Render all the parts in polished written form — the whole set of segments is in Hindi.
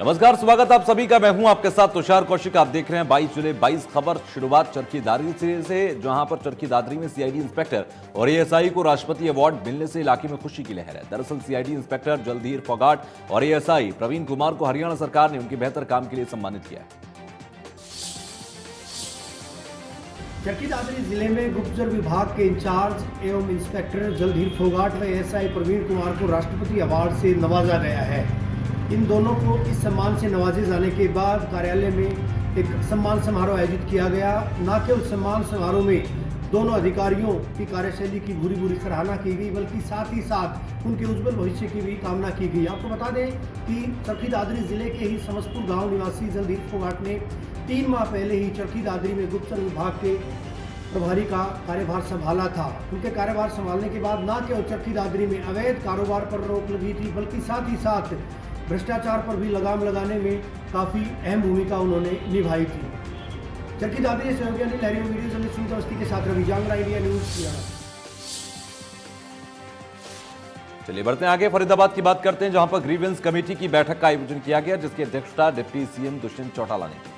नमस्कार, स्वागत आप सभी का। मैं हूं आपके साथ तुषार कौशिक। आप देख रहे हैं 22 जुलाई 22 खबर। शुरुआत चरखी दादरी से, जहां पर चरखी दादरी में सीआईडी इंस्पेक्टर और एएसआई को राष्ट्रपति अवार्ड मिलने से इलाके में खुशी की लहर है। दरअसल सीआईडी इंस्पेक्टर जलधीर फोगाट और एएसआई प्रवीण कुमार को हरियाणा सरकार ने उनके बेहतर काम के लिए सम्मानित किया है। चरखी दादरी जिले में गुप्तचर विभाग के इंचार्ज एवं इंस्पेक्टर जलधीर फोगाट व एएसआई प्रवीण कुमार को राष्ट्रपति अवार्ड से नवाजा गया है। इन दोनों को इस सम्मान से नवाजे जाने के बाद कार्यालय में एक सम्मान समारोह आयोजित किया गया। न केवल सम्मान समारोह में दोनों अधिकारियों की कार्यशैली की बुरी सराहना की गई, बल्कि साथ ही साथ उनके उज्जवल भविष्य की भी कामना की गई। आपको बता दें कि चरखी दादरी जिले के ही समस्तपुर गांव निवासी जलधीर फोगाट ने 3 माह पहले ही चरखी दादरी में गुप्तचर विभाग के प्रभारी का कार्यभार संभाला था। उनके कार्यभार संभालने के बाद न केवल चरखी दादरी में अवैध कारोबार पर रोक लगी थी, बल्कि साथ ही साथ भ्रष्टाचार पर भी लगाम लगाने में काफी अहम भूमिका उन्होंने निभाई थी। चरखी दादरी से सहयोगी अनिल लहरी, वीडियो जर्नलिस्ट सुमित अवस्थी के साथ रवि जांगड़ा, इंडिया न्यूज किया। चलिए बढ़ते हैं आगे। फरीदाबाद की बात करते हैं, जहां पर ग्रीवेंस कमेटी की बैठक का आयोजन किया गया, जिसकी अध्यक्षता डिप्टी सीएम दुष्यंत चौटाला ने की।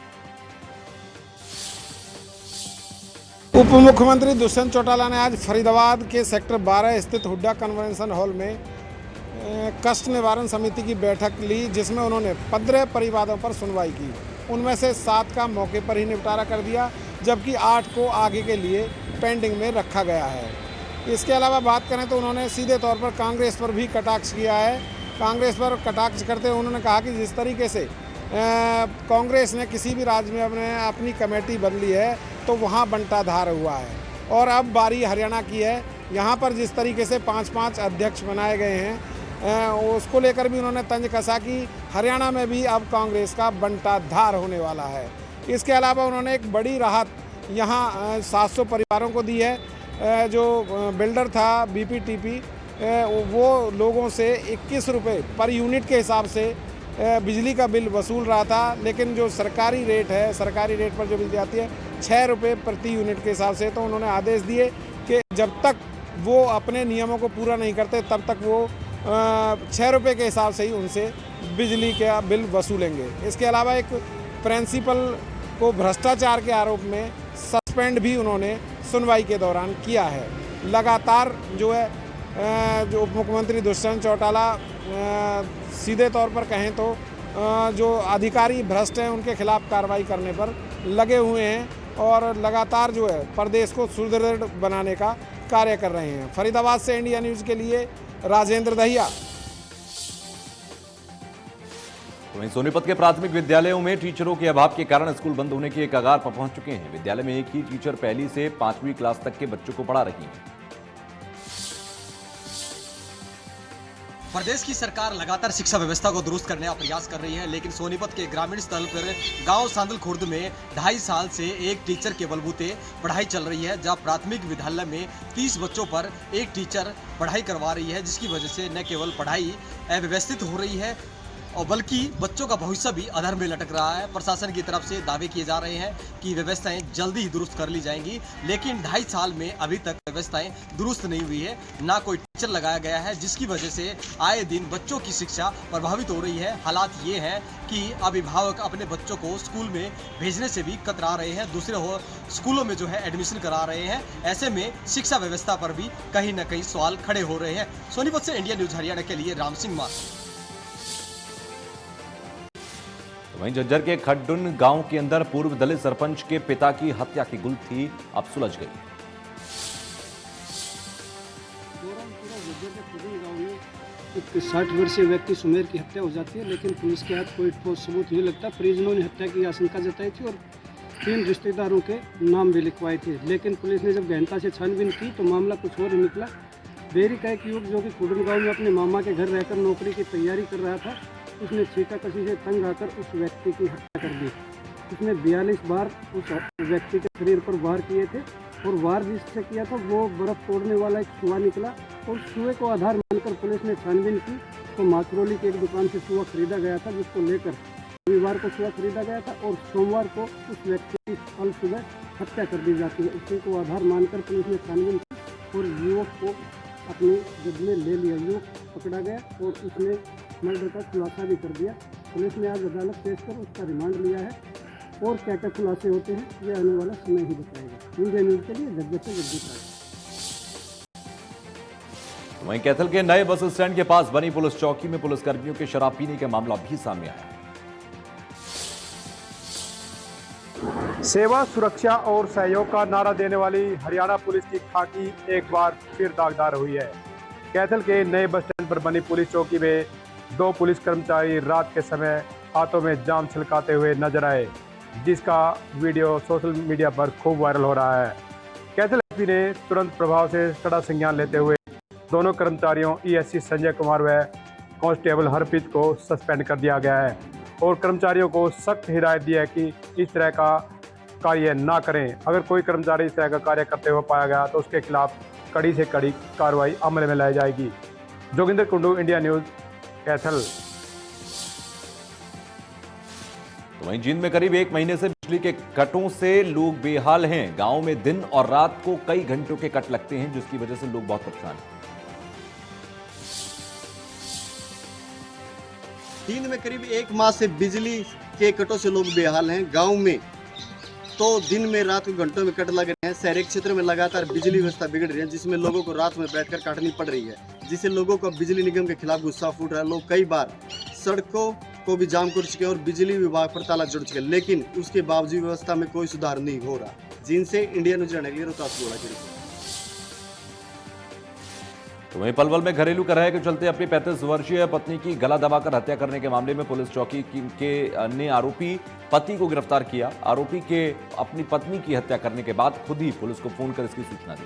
उप मुख्यमंत्री दुष्यंत चौटाला ने आज फरीदाबाद के सेक्टर 12 स्थित हुड्डा कन्वेंशन हॉल में कष्ट निवारण समिति की बैठक ली, जिसमें उन्होंने 15 परिवारों पर सुनवाई की। उनमें से 7 का मौके पर ही निपटारा कर दिया, जबकि 8 को आगे के लिए पेंडिंग में रखा गया है। इसके अलावा बात करें तो उन्होंने सीधे तौर पर कांग्रेस पर भी कटाक्ष किया है। कांग्रेस पर कटाक्ष करते हुए उन्होंने कहा कि जिस तरीके से कांग्रेस ने किसी भी राज्य में अपनी कमेटी बदली है तो वहाँ बंटाधार हुआ है, और अब बारी हरियाणा की है। यहाँ पर जिस तरीके से 5-5 अध्यक्ष बनाए गए हैं, उसको लेकर भी उन्होंने तंज कसा कि हरियाणा में भी अब कांग्रेस का बंटाधार होने वाला है। इसके अलावा उन्होंने एक बड़ी राहत यहाँ 700 परिवारों को दी है। जो बिल्डर था बीपीटीपी, वो लोगों से 21 रुपये पर यूनिट के हिसाब से बिजली का बिल वसूल रहा था, लेकिन जो सरकारी रेट है, सरकारी रेट पर जो बिजली आती है 6 रुपये प्रति यूनिट के हिसाब से, तो उन्होंने आदेश दिए कि जब तक वो अपने नियमों को पूरा नहीं करते तब तक वो 6 रुपये के हिसाब से ही उनसे बिजली का बिल वसूलेंगे। इसके अलावा एक प्रिंसिपल को भ्रष्टाचार के आरोप में सस्पेंड भी उन्होंने सुनवाई के दौरान किया है। लगातार जो है जो उप मुख्यमंत्री दुष्यंत चौटाला सीधे तौर पर कहें तो जो अधिकारी भ्रष्ट हैं उनके खिलाफ कार्रवाई करने पर लगे हुए हैं, और लगातार जो है प्रदेश को सुदृढ़ बनाने का कार्य कर रहे हैं। फरीदाबाद से इंडिया न्यूज़ के लिए राजेंद्र दहिया। वहीं सोनीपत के प्राथमिक विद्यालयों में टीचरों के अभाव के कारण स्कूल बंद होने के कगार पर पहुंच चुके हैं। विद्यालय में एक ही टीचर पहली से 5वीं क्लास तक के बच्चों को पढ़ा रही है। प्रदेश की सरकार लगातार शिक्षा व्यवस्था को दुरुस्त करने का प्रयास कर रही है, लेकिन सोनीपत के ग्रामीण स्तर पर गांव सांदल खुर्द में 2.5 साल से एक टीचर के बलबूते पढ़ाई चल रही है, जहां प्राथमिक विद्यालय में 30 बच्चों पर एक टीचर पढ़ाई करवा रही है, जिसकी वजह से न केवल पढ़ाई अव्यवस्थित हो रही है और बल्कि बच्चों का भविष्य भी अधर में लटक रहा है। प्रशासन की तरफ से दावे किए जा रहे हैं कि व्यवस्थाएं जल्दी ही दुरुस्त कर ली जाएंगी, लेकिन 2.5 साल में अभी तक व्यवस्थाएं दुरुस्त नहीं हुई है, ना कोई टीचर लगाया गया है, जिसकी वजह से आए दिन बच्चों की शिक्षा प्रभावित हो रही है। हालात ये है कि अभिभावक अपने बच्चों को स्कूल में भेजने से भी कतरा रहे हैं, दूसरे स्कूलों में जो है एडमिशन करा रहे हैं। ऐसे में शिक्षा व्यवस्था पर भी कहीं न कहीं सवाल खड़े हो रहे हैं। सोनीपत से इंडिया न्यूज हरियाणा के लिए राम सिंह मार। वहीं झज्जर के खड्डुन गांव के अंदर पूर्व दलित सरपंच के पिता की हत्या की गुत्थी अब सुलझ गई। एक 60 वर्षीय व्यक्ति सुमेर की हत्या हो जाती है, लेकिन पुलिस के हाथ कोई ठोस सबूत नहीं लगता। परिजनों ने हत्या की आशंका जताई थी और 3 रिश्तेदारों के नाम भी लिखवाए थे, लेकिन पुलिस ने जब गहनता से छानबीन की तो मामला कुछ और ही निकला। बेरी का एक युवक जो कि खुडन गाँव में अपने मामा के घर रहकर नौकरी की तैयारी कर रहा था, उसने छींटाकशी से तंग आकर उस व्यक्ति की हत्या कर दी। उसने 42 बार उस व्यक्ति के शरीर पर वार किए थे, और वार जिससे किया था वो बर्फ़ तोड़ने वाला एक सुआ निकला, और सुए को आधार मानकर पुलिस ने छानबीन की तो माकरोली की एक दुकान से सुआ खरीदा गया था, जिसको लेकर रविवार को सुआ खरीदा गया था और सोमवार को उस व्यक्ति की कल सुबह हत्या कर दी जाती है। उसी को आधार मानकर पुलिस ने छानबीन की और युवक को अपने जद में ले लिया। युवक पकड़ा गया और उसने मर्डर का खुलासा भी कर दिया। पुलिस ने आज अदालत पेश कर उसका रिमांड लिया है और क्या क्या खुलासे होते हैं ये आने वाला समय ही बताएगा। इंडिया न्यूज़ के लिए जगदीश से जगदीश राय। वहीं कैथल के नए बस स्टैंड के पास बनी पुलिस चौकी में पुलिसकर्मियों के शराब पीने का मामला भी सामने आया। सेवा, सुरक्षा और सहयोग का नारा देने वाली हरियाणा पुलिस की खाकी एक बार फिर दागदार हुई है। कैथल के नए बस स्टैंड पर बनी पुलिस चौकी में 2 पुलिस कर्मचारी रात के समय हाथों में जाम छलकाते हुए नजर आए, जिसका वीडियो सोशल मीडिया पर खूब वायरल हो रहा है। कैथल एसपी ने तुरंत प्रभाव से कड़ा संज्ञान लेते हुए दोनों कर्मचारियों ईएससी संजय कुमार व कांस्टेबल हरप्रीत को सस्पेंड कर दिया गया है और कर्मचारियों को सख्त हिदायत दी है कि इस तरह का कार्य ना करें। अगर कोई कर्मचारी इस तरह का कार्य करते हुए पाया गया तो उसके खिलाफ कड़ी से कड़ी कार्रवाई अमल में लाई जाएगी। Joginder Kundu, India news, Kaithal. तो वहीं जींद में करीब 1 महीने से बिजली के कटों से लोग बेहाल हैं। गांव में दिन और रात को कई घंटों के कट लगते हैं, जिसकी वजह से लोग बहुत परेशान हैं। जींद में करीब 1 माह से बिजली के कटों से लोग बेहाल हैं। गांव में तो दिन में रात को घंटों में कट लग रहे हैं। शहरी क्षेत्रों में लगातार बिजली व्यवस्था बिगड़ रही है, जिसमें लोगों को रात में बैठकर काटनी पड़ रही है, जिससे लोगों को बिजली निगम के खिलाफ गुस्सा फूट रहा है। लोग कई बार सड़कों को भी जाम कर चुके और बिजली विभाग पर ताला जोड़ चुके, लेकिन उसके बावजूद व्यवस्था में कोई सुधार नहीं हो रहा। जिनसे इंडिया न्यूज़ रहने के लिए रोहतास गोला की रिपोर्ट। तो वहीं पलवल में घरेलू कलह के चलते अपनी 35 वर्षीय पत्नी की गला दबाकर हत्या करने के मामले में पुलिस चौकी ने आरोपी पति को गिरफ्तार किया। आरोपी के अपनी पत्नी की हत्या करने के बाद खुद ही पुलिस को फोन कर इसकी सूचना दी।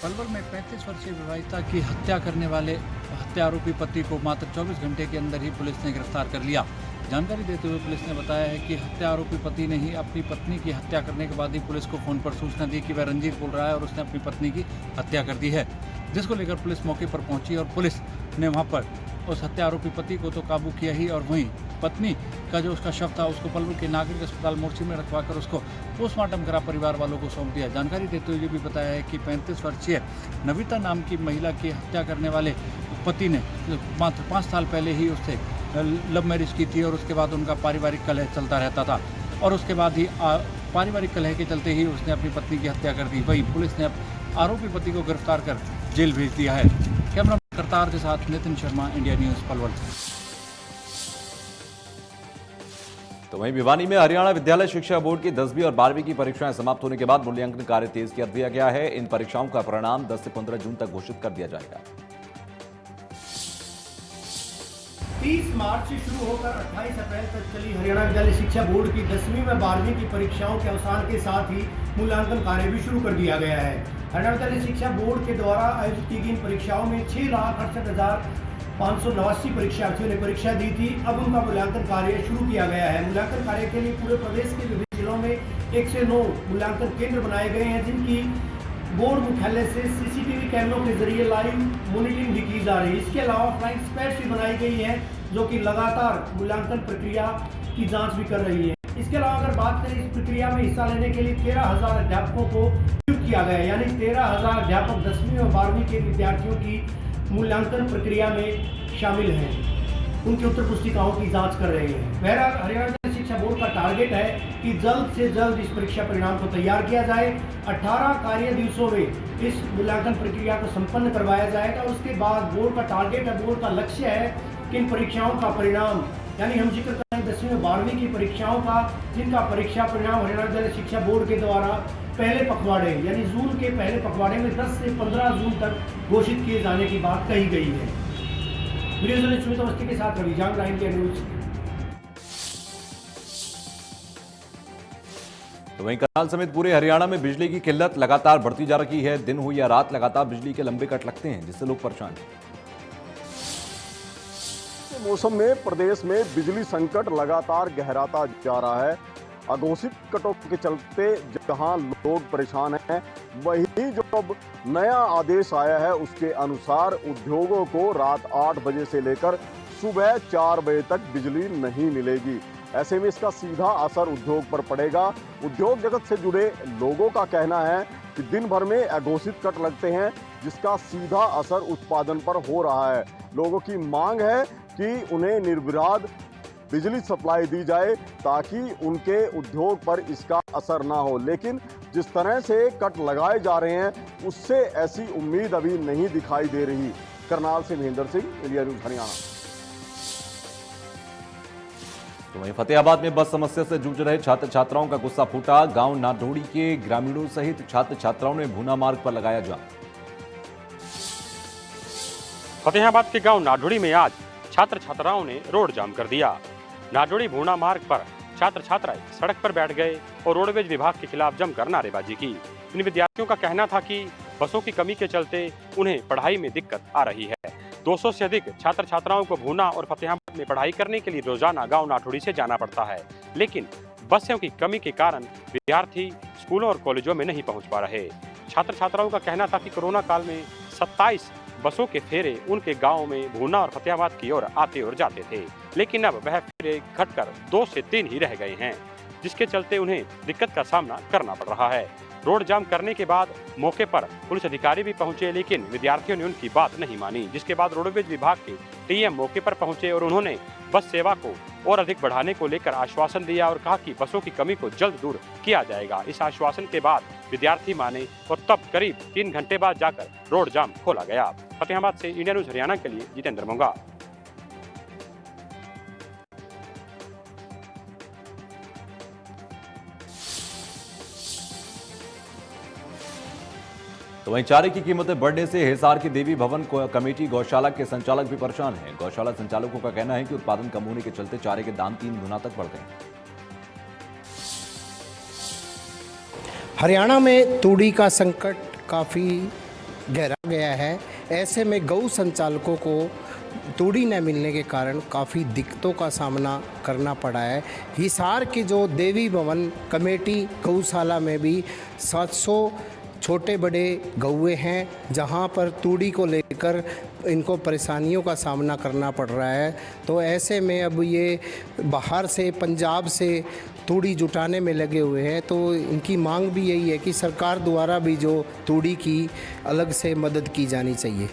पलवल में 35 वर्षीय विवाहिता की हत्या करने वाले हत्या आरोपी पति को मात्र 24 घंटे के अंदर ही पुलिस ने गिरफ्तार कर लिया। जानकारी देते हुए पुलिस ने बताया है कि हत्या आरोपी पति ने ही अपनी पत्नी की हत्या करने के बाद ही पुलिस को फोन पर सूचना दी कि वह रंजीत बोल रहा है और उसने अपनी पत्नी की हत्या कर दी है, जिसको लेकर पुलिस मौके पर पहुंची और पुलिस ने वहां पर उस हत्या आरोपी पति को तो काबू किया ही, और वहीं पत्नी का जो उसका शव था उसको पलवल के नागरिक अस्पताल मोर्ची में रखवाकर उसको पोस्टमार्टम करा परिवार वालों को सौंप दिया। जानकारी देते हुए ये भी बताया है कि 35 वर्षीय नविता नाम की महिला की हत्या करने वाले पति ने मात्र 5 साल पहले ही उससे लव मैरिज की थी और उसके बाद उनका पारिवारिक कलह चलता रहता था और उसके बाद ही पारिवारिक कलह के चलते ही उसने अपनी पत्नी की हत्या कर दी। वहीं पुलिस ने आरोपी पति को गिरफ्तार कर जेल भेज दिया है। कैमरा करतार के साथ नितिन शर्मा, इंडिया न्यूज़, पलवल। तो वहीं भिवानी में हरियाणा विद्यालय शिक्षा बोर्ड की 10वीं और 12वीं की परीक्षाएं समाप्त होने के बाद मूल्यांकन कार्य तेज कर दिया गया है। इन परीक्षाओं का परिणाम 10 से 15 जून तक घोषित कर दिया जाएगा। 30 मार्च से शुरू होकर 28 अप्रैल तक चली हरियाणा विद्यालय शिक्षा बोर्ड की 10वीं व 12वीं की परीक्षाओं के अवसान के साथ ही मूल्यांकन कार्य भी शुरू कर दिया गया है। हरियाणा विद्यालय शिक्षा बोर्ड के द्वारा आयोजित की गई परीक्षाओं में 6,68,589 परीक्षार्थियों ने परीक्षा दी थी। अब उनका मूल्यांकन कार्य शुरू किया गया है। मूल्यांकन कार्य के लिए पूरे प्रदेश के विभिन्न जिलों में 109 मूल्यांकन केंद्र बनाए गए हैं, जिनकी बोर्ड मुख्यालय से सीसीटीवी कैमरों के जरिए लाइव मॉनिटरिंग भी की जा रही है। इसके अलावा फ्लाइंग स्क्वाड्स भी बनाई गई है, जो कि लगातार मूल्यांकन प्रक्रिया की जांच भी कर रही है। इसके अलावा अगर बात करें इस प्रक्रिया में हिस्सा लेने के लिए 13,000 अध्यापकों को नियुक्त किया गया है, यानी 13,000 अध्यापक 10वीं और 12वीं के विद्यार्थियों की मूल्यांकन प्रक्रिया में शामिल हैं। उनकी उत्तर पुस्तिकाओं की जांच कर रहे हैं। बहरहाल हरियाणा शिक्षा बोर्ड का टारगेट है कि जल्द से जल्द इस परीक्षा परिणाम को तैयार किया जाए। 18 कार्य दिवसों में इस मूल्यांकन प्रक्रिया को संपन्न करवाया जाएगा। उसके बाद बोर्ड का टारगेट है, बोर्ड का लक्ष्य है कि इन परीक्षाओं का परिणाम, यानी हम जिक्र करें 10वीं और 12वीं की परीक्षाओं का, जिनका परीक्षा परिणाम हरियाणा विद्यालय शिक्षा बोर्ड के द्वारा पहले पखवाड़े यानी जून के पहले पखवाड़े में 10 से 15 जून तक घोषित किए जाने की बात कही गई है। वीडियो जर्नलिस्ट सुमित अवस्थी के साथ रवि जांगड़ा, इंडिया न्यूज़। तो वहीं करनाल समेत पूरे हरियाणा में बिजली की किल्लत लगातार बढ़ती जा रही है। दिन हो या रात लगातार बिजली के लंबे कट लगते हैं, जिससे लोग परेशान हैं। मौसम में प्रदेश में बिजली संकट लगातार गहराता जा रहा है। अघोषित कटों के चलते जहां लोग परेशान हैं, वहीं जो अब नया आदेश आया है उसके अनुसार उद्योगों को रात 8 बजे से लेकर सुबह 4 बजे तक बिजली नहीं मिलेगी। ऐसे में इसका सीधा असर उद्योग पर पड़ेगा। उद्योग जगत से जुड़े लोगों का कहना है कि दिन भर में अघोषित कट लगते हैं, जिसका सीधा असर उत्पादन पर हो रहा है। लोगों की मांग है कि उन्हें निर्विवाद बिजली सप्लाई दी जाए ताकि उनके उद्योग पर इसका असर ना हो। लेकिन जिस तरह से कट लगाए जा रहे हैं उससे ऐसी उम्मीद अभी नहीं दिखाई दे रही। करनाल से महेंद्र सिंह, इंडिया न्यूज हरियाणा। तो वहीं फतेहाबाद में बस समस्या से जूझ रहे छात्र छात्राओं का गुस्सा फूटा। गांव नाढोड़ी के ग्रामीणों सहित छात्र छात्राओं ने भूना मार्ग पर लगाया जाम। फतेहाबाद के गांव नाढोड़ी में आज छात्र छात्राओं ने रोड जाम कर दिया। नाढोड़ी भूना मार्ग पर छात्र छात्राएं सड़क पर बैठ गए और रोडवेज विभाग के खिलाफ जमकर नारेबाजी की। इन विद्यार्थियों का कहना था कि बसों की कमी के चलते उन्हें पढ़ाई में दिक्कत आ रही है। 200 से अधिक छात्र छात्राओं को भूना और फतेहाबाद में पढ़ाई करने के लिए रोजाना गांव नाढोड़ी से जाना पड़ता है, लेकिन बसों की कमी के कारण विद्यार्थी स्कूलों और कॉलेजों में नहीं पहुंच पा रहे। छात्र छात्राओं का कहना था कि कोरोना काल में 27 बसों के फेरे उनके गांव में भूना और फतेहाबाद की ओर आते और जाते थे, लेकिन अब वह फेरे घटकर 2 से 3 ही रह गए हैं, जिसके चलते उन्हें दिक्कत का सामना करना पड़ रहा है। रोड जाम करने के बाद मौके पर पुलिस अधिकारी भी पहुंचे, लेकिन विद्यार्थियों ने उनकी बात नहीं मानी, जिसके बाद रोडवेज विभाग के टीएम मौके पर पहुंचे और उन्होंने बस सेवा को और अधिक बढ़ाने को लेकर आश्वासन दिया और कहा कि बसों की कमी को जल्द दूर किया जाएगा। इस आश्वासन के बाद विद्यार्थी माने और तब करीब 3 घंटे बाद जाकर रोड जाम खोला गया। फतेहाबाद से इंडिया न्यूज हरियाणा के लिए जितेंद्र मोंगा। तो वहीं चारे की कीमतें बढ़ने से हिसार की देवी भवन कमेटी गौशाला के संचालक भी परेशान हैं। गौशाला संचालकों का कहना है कि उत्पादन कम होने के चलते चारे के दाम 3 गुना तक बढ़ गए हैं। हरियाणा में तूड़ी का संकट काफ़ी गहरा गया है। ऐसे में गौ संचालकों को तूड़ी न मिलने के कारण काफ़ी दिक्कतों का सामना करना पड़ा है। हिसार की जो देवी भवन कमेटी गौशाला में भी 700 छोटे बड़े गौए हैं, जहां पर तूड़ी को लेकर इनको परेशानियों का सामना करना पड़ रहा है। तो ऐसे में अब ये बाहर से पंजाब से तूड़ी जुटाने में लगे हुए हैं। तो इनकी मांग भी यही है कि सरकार द्वारा भी जो तूड़ी की अलग से मदद की जानी चाहिए।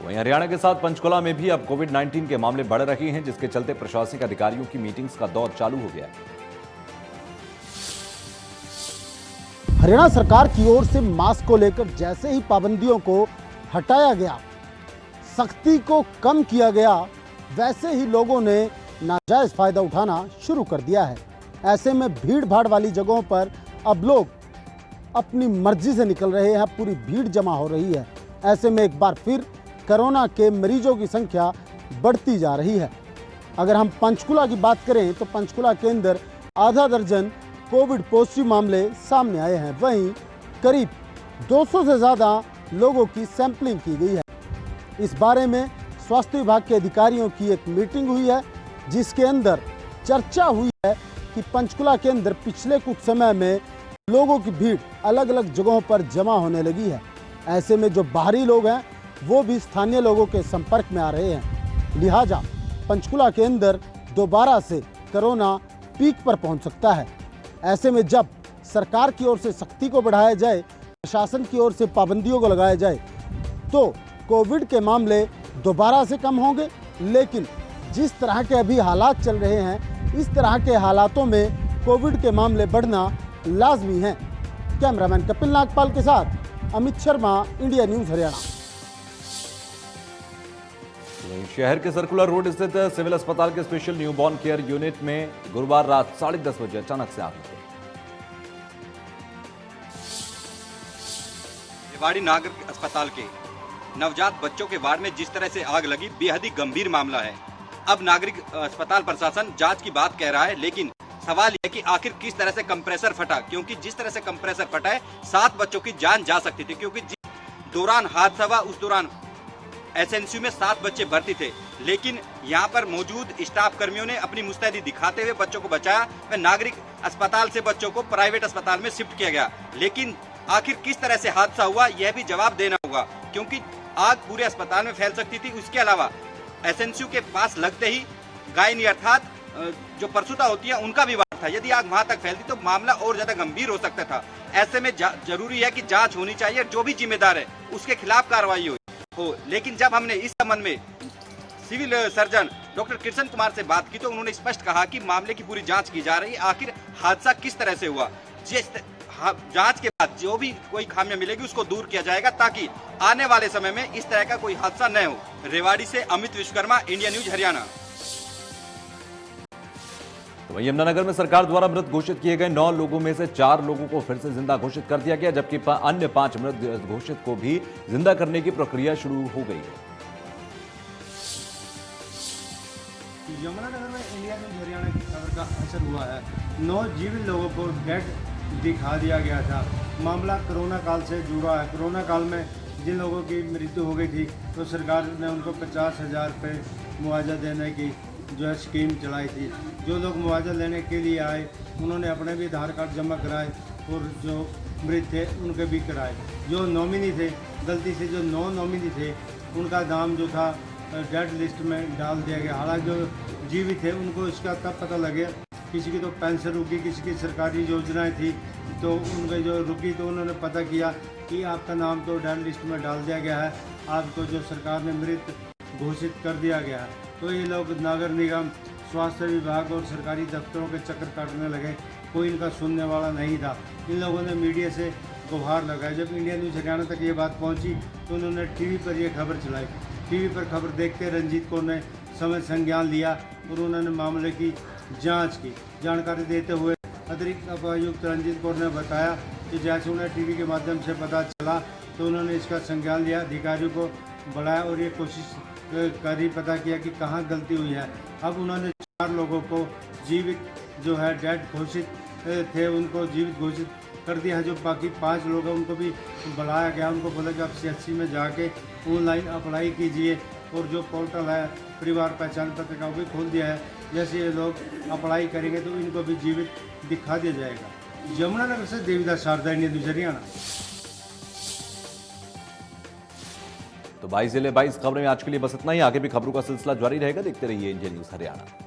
वहीं हरियाणा के साथ पंचकुला में भी अब कोविड-19 के मामले बढ़ रहे हैं, जिसके चलते प्रशासनिक अधिकारियों की मीटिंग्स का दौर चालू हो गया है। हरियाणा सरकार की ओर से मास्क को लेकर जैसे ही पाबंदियों को हटाया गया, सख्ती को कम किया गया, वैसे ही लोगों ने नाजायज़ फ़ायदा उठाना शुरू कर दिया है। ऐसे में भीड़ भाड़ वाली जगहों पर अब लोग अपनी मर्जी से निकल रहे हैं, पूरी भीड़ जमा हो रही है। ऐसे में एक बार फिर कोरोना के मरीजों की संख्या बढ़ती जा रही है। अगर हम पंचकुला की बात करें तो पंचकुला के अंदर आधा दर्जन कोविड पॉजिटिव मामले सामने आए हैं। वहीं करीब 200 से ज़्यादा लोगों की सैंपलिंग की गई है। इस बारे में स्वास्थ्य विभाग के अधिकारियों की एक मीटिंग हुई है, जिसके अंदर चर्चा हुई है कि पंचकुला के अंदर पिछले कुछ समय में लोगों की भीड़ अलग अलग जगहों पर जमा होने लगी है। ऐसे में जो बाहरी लोग हैं वो भी स्थानीय लोगों के संपर्क में आ रहे हैं। लिहाजा पंचकुला के अंदर दोबारा से कोरोना पीक पर पहुंच सकता है। ऐसे में जब सरकार की ओर से सख्ती को बढ़ाया जाए, प्रशासन की ओर से पाबंदियों को लगाया जाए, तो कोविड के मामले दोबारा से कम होंगे। लेकिन जिस तरह के अभी हालात चल रहे हैं, इस तरह के हालातों में कोविड के मामले बढ़ना लाजमी है। कैमरामैन कपिल नागपाल के साथ अमित शर्मा, इंडिया न्यूज़ हरियाणा। शहर के सर्कुलर रोड स्थित सिविल अस्पताल के स्पेशल न्यूबॉर्न केयर यूनिट में गुरुवार रात 10:30 बजे अचानक से आग लगी। रेवाड़ी नागरिक अस्पताल के नवजात बच्चों के वार्ड में जिस तरह से आग लगी, बेहद ही गंभीर मामला है। अब नागरिक अस्पताल प्रशासन जांच की बात कह रहा है, लेकिन सवाल यह है कि आखिर किस तरह से कंप्रेसर फटा, क्योंकि जिस तरह से कंप्रेसर फटा है 7 बच्चों की जान जा सकती थी, क्योंकि जिस दौरान हादसा हुआ उस दौरान एसएनसीयू में 7 बच्चे भर्ती थे। लेकिन यहाँ पर मौजूद स्टाफ कर्मियों ने अपनी मुस्तैदी दिखाते हुए बच्चों को बचाया। वह नागरिक अस्पताल से बच्चों को प्राइवेट अस्पताल में शिफ्ट किया गया। लेकिन आखिर किस तरह से हादसा हुआ, यह भी जवाब देना होगा, क्योंकि आग पूरे अस्पताल में फैल सकती थी। उसके अलावा एसएनसीयू के पास लगते ही गायनी अर्थात जो प्रसूता होती है उनका भी वार्ड था। यदि आग वहां तक फैलती तो मामला और ज्यादा गंभीर हो सकता था। ऐसे में जरूरी है कि जांच होनी चाहिए, जो भी जिम्मेदार है उसके खिलाफ कार्रवाई हो। लेकिन जब हमने इस संबंध में civil surgeon doctor Krishna Kumar से बात की तो उन्होंने स्पष्ट कहा कि मामले की पूरी जांच की जा रही है, आखिर हादसा किस तरह से हुआ। जांच के बाद जो भी कोई खामियां मिलेगी उसको दूर किया जाएगा ताकि आने वाले समय में इस तरह का कोई हादसा न हो। रेवाड़ी से अमित विश्वकर्मा, इंडिया न्यूज हरियाणा। तो वहीं यमुनानगर में सरकार द्वारा मृत घोषित किए गए 9 लोगों में से 4 लोगों को फिर से जिंदा घोषित कर दिया गया, जबकि अन्य 5 मृत घोषित को भी जिंदा करने की प्रक्रिया शुरू हो गई है। यमुनानगर में इंडिया न्यूज हरियाणा की खबर का असर हुआ है। 9 जीवित लोगों को डेड दिखा दिया गया था। मामला कोरोना काल से जुड़ा है। कोरोना काल में जिन लोगों की मृत्यु हो गई थी तो सरकार ने उनको 50,000 रुपये मुआवजा देने की जो है स्कीम चलाई थी। जो लोग मुआवजा लेने के लिए आए उन्होंने अपने भी आधार कार्ड जमा कराए और जो मृत थे उनके भी कराए। जो नॉमिनी थे, गलती से जो 9 नॉमिनी थे उनका नाम जो था डेड लिस्ट में डाल दिया गया। हालांकि जो जीवित थे उनको इसका तब पता लगे, किसी की तो पेंशन रुकी, किसी की सरकारी योजनाएं थी तो उनके जो रुकी तो उन्होंने पता किया कि आपका नाम तो डेड लिस्ट में डाल दिया गया है, आपको जो सरकार ने मृत घोषित कर दिया गया है। तो ये लोग नगर निगम, स्वास्थ्य विभाग और सरकारी दफ्तरों के चक्कर काटने लगे, कोई इनका सुनने वाला नहीं था। इन लोगों ने मीडिया से गुहार लगाई। जब इंडिया न्यूज हरियाणा तक ये बात पहुंची तो उन्होंने टीवी पर ये खबर चलाई। टीवी पर खबर देखते रंजीत कौर ने समय संज्ञान लिया और उन्होंने मामले की जांच की। जानकारी देते हुए अतिरिक्त उपायुक्त रंजीत कौर ने बताया कि जैसे उन्हें टीवी के माध्यम से पता चला तो उन्होंने इसका संज्ञान लिया, अधिकारियों को बढ़ाया और ये कोशिश करी पता किया कि कहाँ गलती हुई है। अब उन्होंने 4 लोगों को जीवित जो है डेड घोषित थे उनको जीवित घोषित कर दिया है। जो बाकी 5 लोग हैं उनको भी बढ़ाया गया। उनको बोला कि आप CHC में जाके ऑनलाइन अप्लाई कीजिए और जो पोर्टल है परिवार पहचान पत्र का वो भी खोल दिया है। जैसे ये लोग अप्लाई करेंगे तो इनको भी जीवित दिखा दिया जाएगा। यमुनानगर से देवीदास शारदा, इंडिया न्यूज हरियाणा। तो 22 जिले 22 खबरें आज के लिए बस इतना ही। आगे भी खबरों का सिलसिला जारी रहेगा। देखते रहिए इंडिया न्यूज हरियाणा।